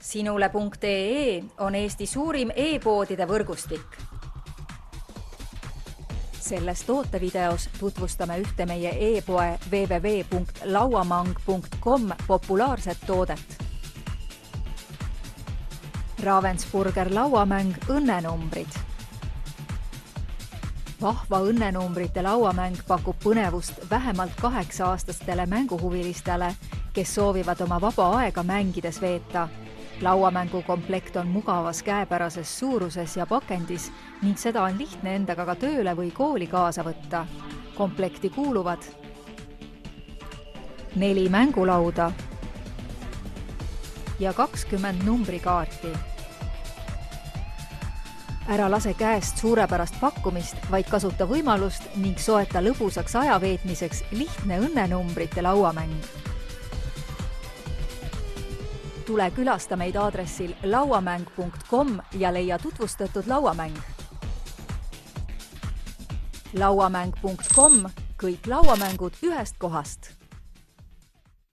Sinule.ee on Eesti suurim e-poodide võrgustik. Selles tootevideos tutvustame ühte meie e-poe www.lauamang.com populaarset toodet. Ravensburger lauamäng õnnenumbrid. Vahva õnnenumbrite lauamäng pakub põnevust vähemalt 8-aastastele mänguhuvilistele, kes soovivad oma vaba aega mängides veeta. Lauamängu komplekt on mugavas käepärases suuruses ja pakendis ning seda on lihtne endaga ka tööle või kooli kaasa võtta. Komplekti kuuluvad 4 mängulauda ja 20 numbrikaarti. Ära lase käest suurepärast pakkumist, vaid kasuta võimalust ning soeta lõbusaks ajaveetmiseks lihtne õnnenumbrite lauamäng. Tule külasta meid aadressil lauamäng.com ja leia tutvustatud lauamäng. Lauamäng.com, kõik lauamängud ühest kohast.